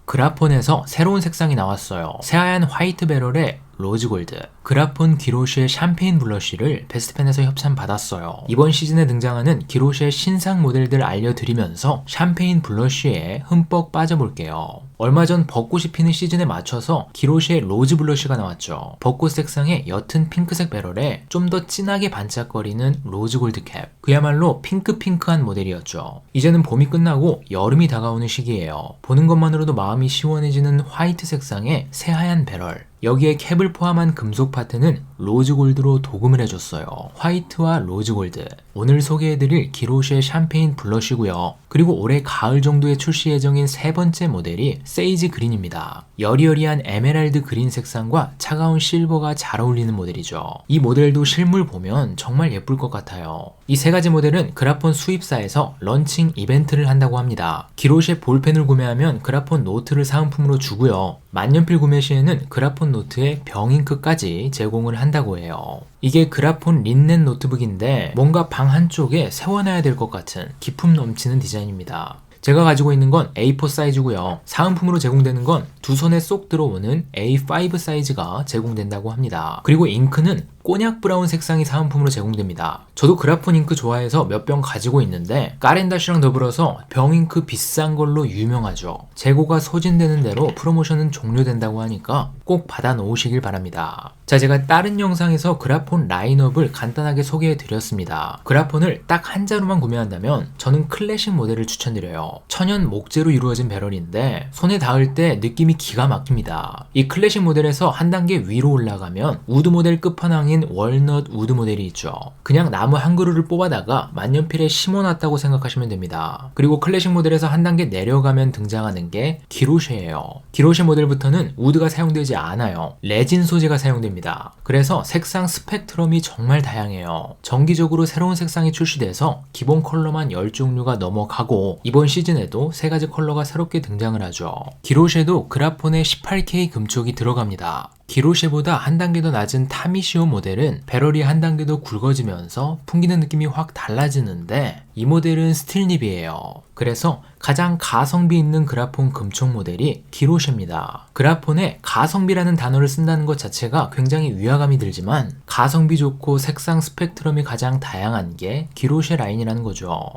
그라폰에서 새로운 색상이 나왔어요. 새하얀 화이트 배럴에 로즈골드. 그라폰 기로시의 샴페인 블러쉬를 베스트펜에서 협찬받았어요. 이번 시즌에 등장하는 기로시의 신상 모델들 알려드리면서 샴페인 블러쉬에 흠뻑 빠져볼게요. 얼마 전 벚꽃이 피는 시즌에 맞춰서 기로시의 로즈 블러쉬가 나왔죠. 벚꽃 색상의 옅은 핑크색 배럴에 좀 더 진하게 반짝거리는 로즈골드 캡. 그야말로 핑크핑크한 모델이었죠. 이제는 봄이 끝나고 여름이 다가오는 시기예요. 보는 것만으로도 마음이 시원해지는 화이트 색상의 새하얀 배럴. 여기에 캡을 포함한 금속 파트는 로즈골드로 도금을 해줬어요. 화이트와 로즈골드. 오늘 소개해드릴 기로시의 샴페인 블러쉬고요. 그리고 올해 가을 정도에 출시 예정인 세 번째 모델이 세이지 그린입니다. 여리여리한 에메랄드 그린 색상과 차가운 실버가 잘 어울리는 모델이죠. 이 모델도 실물 보면 정말 예쁠 것 같아요. 이 세 가지 모델은 그라폰 수입사에서 런칭 이벤트를 한다고 합니다. 기로시의 볼펜을 구매하면 그라폰 노트를 사은품으로 주고요. 만년필 구매 시에는 그라폰 노트에 병잉크까지 제공을 한다고 해요. 이게 그라폰 린넨 노트북인데 뭔가 방 한쪽에 세워놔야 될 것 같은 기품 넘치는 디자인입니다. 제가 가지고 있는 건 A4 사이즈고요. 사은품으로 제공되는 건 두 손에 쏙 들어오는 A5 사이즈가 제공된다고 합니다. 그리고 잉크는 꼬냑 브라운 색상이 사은품으로 제공됩니다. 저도 그라폰 잉크 좋아해서 몇 병 가지고 있는데 까렌다쉬랑 더불어서 병잉크 비싼 걸로 유명하죠. 재고가 소진되는 대로 프로모션은 종료된다고 하니까 꼭 받아 놓으시길 바랍니다. 자, 제가 다른 영상에서 그라폰 라인업을 간단하게 소개해 드렸습니다. 그라폰을 딱 한 자루만 구매한다면 저는 클래식 모델을 추천드려요. 천연 목재로 이루어진 배럴인데 손에 닿을 때 느낌이 기가 막힙니다. 이 클래식 모델에서 한 단계 위로 올라가면 우드 모델 끝판왕인 월넛 우드 모델이 있죠. 그냥 나무 한 그루를 뽑아다가 만년필에 심어놨다고 생각하시면 됩니다. 그리고 클래식 모델에서 한 단계 내려가면 등장하는 게 기로시예요. 기로시 모델부터는 우드가 사용되지 않아요. 레진 소재가 사용됩니다. 그래서 색상 스펙트럼이 정말 다양해요. 정기적으로 새로운 색상이 출시돼서 기본 컬러만 10종류가 넘어가고 이번 시즌에도 3가지 컬러가 새롭게 등장을 하죠. 기로시에도 그라폰의 18K 금촉이 들어갑니다. 기로시보다 한 단계 더 낮은 타미시오 모델은 배럴이 한 단계 더 굵어지면서 풍기는 느낌이 확 달라지는데 이 모델은 스틸립이에요. 그래서 가장 가성비 있는 그라폰 금촉 모델이 기로시입니다. 그라폰에 가성비라는 단어를 쓴다는 것 자체가 굉장히 위화감이 들지만 가성비 좋고 색상 스펙트럼이 가장 다양한 게 기로시 라인이라는 거죠.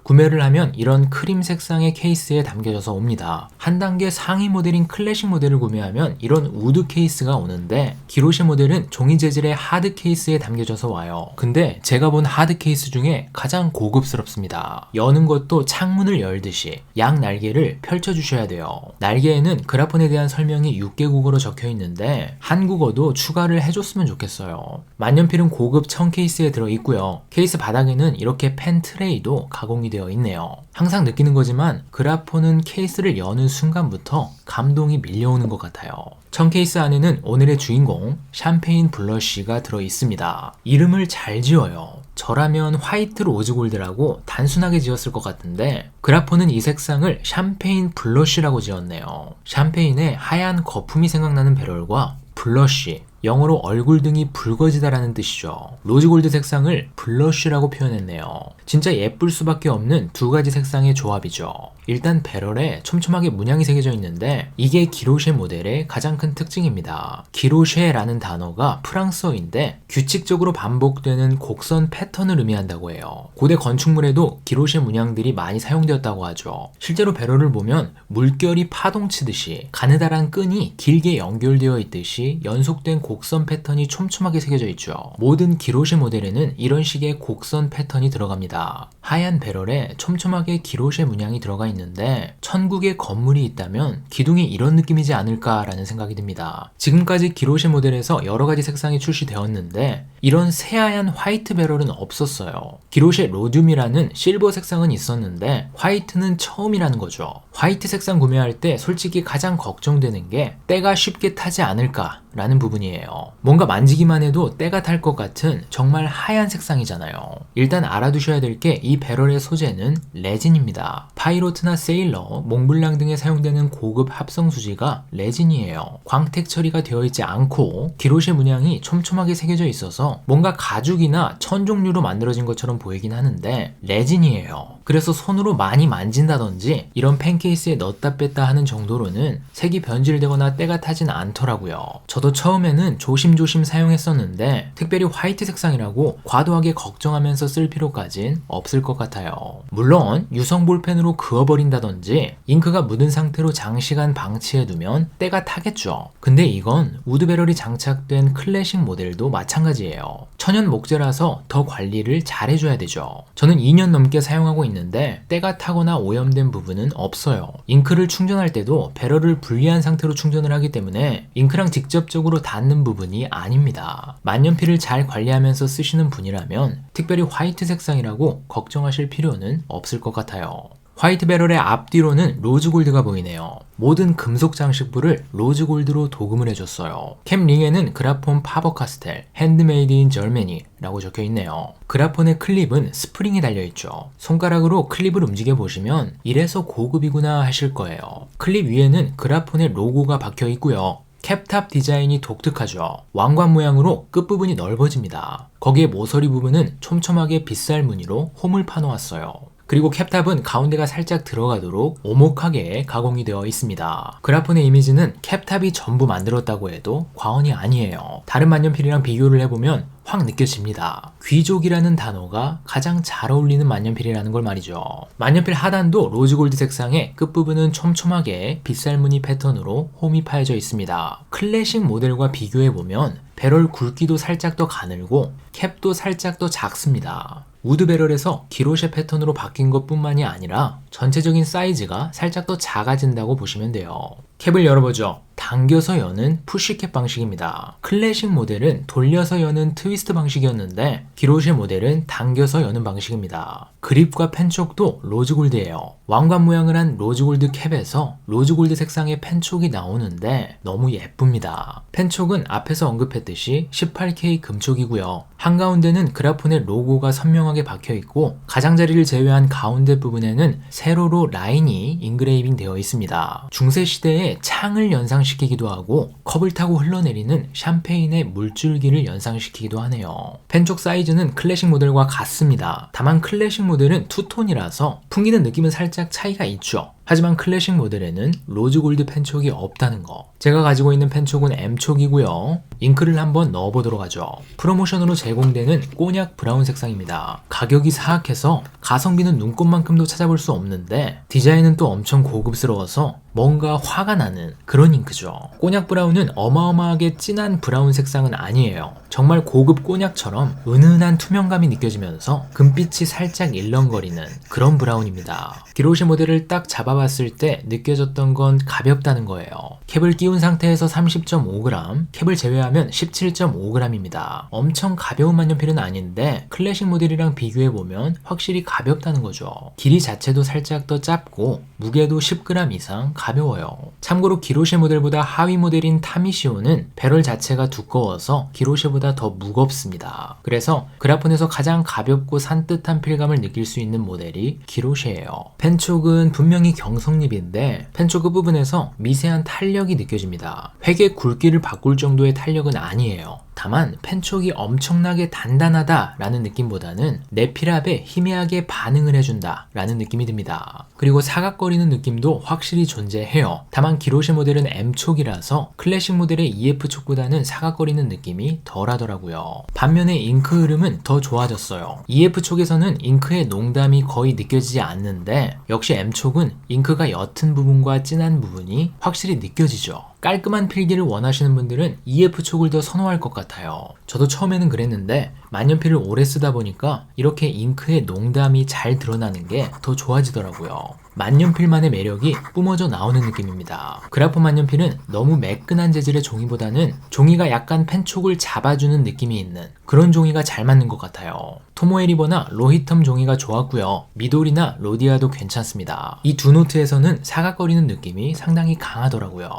구매를 하면 이런 크림 색상의 케이스에 담겨져서 옵니다. 한 단계 상위 모델인 클래식 모델을 구매하면 이런 우드 케이스가 오는데 기로시 모델은 종이 재질의 하드 케이스에 담겨져서 와요. 근데 제가 본 하드 케이스 중에 가장 고급스럽습니다. 여는 것도 창문을 열듯이 양 날개를 펼쳐주셔야 돼요. 날개에는 그라폰에 대한 설명이 6개국어로 적혀 있는데 한국어도 추가를 해줬으면 좋겠어요. 만년필은 고급 청 케이스에 들어있고요. 케이스 바닥에는 이렇게 펜 트레이도 가공이 되어 있네요. 항상 느끼는 거지만 그라폰은 케이스를 여는 순간부터 감동이 밀려오는 것 같아요. 청 케이스 안에는 오늘의 주인공 샴페인 블러쉬가 들어있습니다. 이름을 잘 지어요. 저라면 화이트 로즈골드라고 단순하게 지었을 것 같은데 그라폰은 이 색상을 샴페인 블러쉬라고 지었네요. 샴페인의 하얀 거품이 생각나는 배럴과 블러쉬, 영어로 얼굴등이 붉어지다라는 뜻이죠. 로즈골드 색상을 블러쉬라고 표현했네요. 진짜 예쁠 수밖에 없는 두 가지 색상의 조합이죠. 일단 배럴에 촘촘하게 문양이 새겨져 있는데 이게 기로쉐 모델의 가장 큰 특징입니다. 기로쉐라는 단어가 프랑스어인데 규칙적으로 반복되는 곡선 패턴을 의미한다고 해요. 고대 건축물에도 기로쉐 문양들이 많이 사용되었다고 하죠. 실제로 배럴을 보면 물결이 파동치듯이 가느다란 끈이 길게 연결되어 있듯이 연속된 곡선 패턴이 촘촘하게 새겨져 있죠. 모든 기로시 모델에는 이런 식의 곡선 패턴이 들어갑니다. 하얀 배럴에 촘촘하게 기로시 문양이 들어가 있는데 천국에 건물이 있다면 기둥이 이런 느낌이지 않을까라는 생각이 듭니다. 지금까지 기로시 모델에서 여러가지 색상이 출시되었는데 이런 새하얀 화이트 배럴은 없었어요. 기로시 로듐이라는 실버 색상은 있었는데 화이트는 처음이라는 거죠. 화이트 색상 구매할 때 솔직히 가장 걱정되는 게 때가 쉽게 타지 않을까 라는 부분이에요. 뭔가 만지기만 해도 때가 탈 것 같은 정말 하얀 색상이잖아요. 일단 알아두셔야 될 게 이 배럴의 소재는 레진입니다. 파이로트나 세일러, 몽블랑 등에 사용되는 고급 합성 수지가 레진이에요. 광택 처리가 되어 있지 않고 기로시 문양이 촘촘하게 새겨져 있어서 보면서 뭔가 가죽이나 천 종류로 만들어진 것처럼 보이긴 하는데 레진이에요. 그래서 손으로 많이 만진다든지 이런 펜 케이스에 넣었다 뺐다 하는 정도로는 색이 변질되거나 때가 타진 않더라고요. 저도 처음에는 조심조심 사용했었는데 특별히 화이트 색상이라고 과도하게 걱정하면서 쓸 필요까진 없을 것 같아요. 물론 유성 볼펜으로 그어버린다든지 잉크가 묻은 상태로 장시간 방치해두면 때가 타겠죠. 근데 이건 우드 배럴이 장착된 클래식 모델도 마찬가지예요. 천연 목재라서 더 관리를 잘 해줘야 되죠. 저는 2년 넘게 사용하고 있는데 때가 타거나 오염된 부분은 없어요. 잉크를 충전할 때도 배럴을 분리한 상태로 충전을 하기 때문에 잉크랑 직접적으로 닿는 부분이 아닙니다. 만년필을 잘 관리하면서 쓰시는 분이라면 특별히 화이트 색상이라고 걱정하실 필요는 없을 것 같아요. 화이트 배럴의 앞뒤로는 로즈골드가 보이네요. 모든 금속 장식부를 로즈골드로 도금을 해줬어요. 캡 링에는 그라폰 파버카스텔, 핸드메이드 인 절메니 라고 적혀 있네요. 그라폰의 클립은 스프링이 달려있죠. 손가락으로 클립을 움직여 보시면 이래서 고급이구나 하실 거예요. 클립 위에는 그라폰의 로고가 박혀 있고요. 캡탑 디자인이 독특하죠. 왕관 모양으로 끝부분이 넓어집니다. 거기에 모서리 부분은 촘촘하게 빗살 무늬로 홈을 파놓았어요. 그리고 캡탑은 가운데가 살짝 들어가도록 오목하게 가공이 되어 있습니다. 그라폰의 이미지는 캡탑이 전부 만들었다고 해도 과언이 아니에요. 다른 만년필이랑 비교를 해보면 확 느껴집니다. 귀족이라는 단어가 가장 잘 어울리는 만년필이라는 걸 말이죠. 만년필 하단도 로즈골드 색상에 끝부분은 촘촘하게 빗살무늬 패턴으로 홈이 파여져 있습니다. 클래식 모델과 비교해보면 배럴 굵기도 살짝 더 가늘고 캡도 살짝 더 작습니다. 우드 배럴에서 기로쉐 패턴으로 바뀐 것 뿐만이 아니라 전체적인 사이즈가 살짝 더 작아진다고 보시면 돼요. 캡을 열어보죠. 당겨서 여는 푸시캡 방식입니다. 클래식 모델은 돌려서 여는 트위스트 방식이었는데 기로쉐 모델은 당겨서 여는 방식입니다. 그립과 펜촉도 로즈골드예요. 왕관 모양을 한 로즈골드 캡에서 로즈골드 색상의 펜촉이 나오는데 너무 예쁩니다. 펜촉은 앞에서 언급했듯이 18K 금촉이고요. 한가운데는 그라폰의 로고가 선명하게 박혀있고 가장자리를 제외한 가운데 부분에는 세로로 라인이 인그레이빙 되어 있습니다. 중세시대에 창을 연상시키기도 하고 컵을 타고 흘러내리는 샴페인의 물줄기를 연상시키기도 하네요. 펜촉 사이즈는 클래식 모델과 같습니다. 다만 클래식 모델은 투톤이라서 풍기는 느낌은 살짝 차이가 있죠. 하지만 클래식 모델에는 로즈골드 펜촉이 없다는 거. 제가 가지고 있는 펜촉은 M촉이고요. 잉크를 한번 넣어보도록 하죠. 프로모션으로 제공되는 꼬냑 브라운 색상입니다. 가격이 사악해서 가성비는 눈꽃만큼도 찾아볼 수 없는데 디자인은 또 엄청 고급스러워서 뭔가 화가 나는 그런 잉크죠. 꼬냑 브라운은 어마어마하게 진한 브라운 색상은 아니에요. 정말 고급 꼬냑처럼 은은한 투명감이 느껴지면서 금빛이 살짝 일렁거리는 그런 브라운입니다. 기로시 모델을 딱 잡아봤을 때 느껴졌던 건 가볍다는 거예요. 캡을 끼운 상태에서 30.5g, 캡을 제외하면 17.5g입니다. 엄청 가벼운 만년필은 아닌데 클래식 모델이랑 비교해보면 확실히 가볍다는 거죠. 길이 자체도 살짝 더 짧고 무게도 10g 이상 가벼워요. 참고로 기로쉐 모델보다 하위 모델인 타미시오는 배럴 자체가 두꺼워서 기로쉐보다 더 무겁습니다. 그래서 그라폰에서 가장 가볍고 산뜻한 필감을 느낄 수 있는 모델이 기로쉐예요. 펜촉은 분명히 경성립인데 펜촉 끝부분에서 미세한 탄력이 느껴집니다. 획의 굵기를 바꿀 정도의 탄력은 아니에요. 다만 펜촉이 엄청나게 단단하다 라는 느낌보다는 내 필압에 희미하게 반응을 해준다 라는 느낌이 듭니다. 그리고 사각거리는 느낌도 확실히 존재해요. 다만 기로쉐 모델은 M촉이라서 클래식 모델의 EF촉보다는 사각거리는 느낌이 덜하더라고요. 반면에 잉크 흐름은 더 좋아졌어요. EF촉에서는 잉크의 농담이 거의 느껴지지 않는데 역시 M촉은 잉크가 옅은 부분과 진한 부분이 확실히 느껴지죠. 깔끔한 필기를 원하시는 분들은 EF촉을 더 선호할 것 같아요. 저도 처음에는 그랬는데 만년필을 오래 쓰다 보니까 이렇게 잉크의 농담이 잘 드러나는 게 더 좋아지더라고요. 만년필만의 매력이 뿜어져 나오는 느낌입니다. 그라폰 만년필은 너무 매끈한 재질의 종이보다는 종이가 약간 펜촉을 잡아주는 느낌이 있는 그런 종이가 잘 맞는 것 같아요. 토모에리버나 로히텀 종이가 좋았고요. 미도리나 로디아도 괜찮습니다. 이 두 노트에서는 사각거리는 느낌이 상당히 강하더라고요.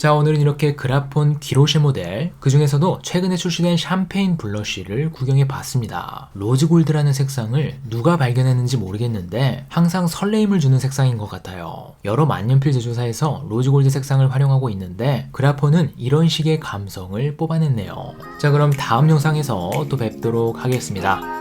자, 오늘은 이렇게 그라폰 기로쉐 모델, 그 중에서도 최근에 출시된 샴페인 블러쉬를 구경해 봤습니다. 로즈골드라는 색상을 누가 발견했는지 모르겠는데 항상 설레임을 주는 색상인 것 같아요. 여러 만년필 제조사에서 로즈골드 색상을 활용하고 있는데 그라폰은 이런 식의 감성을 뽑아냈네요. 자, 그럼 다음 영상에서 또 뵙도록 하겠습니다.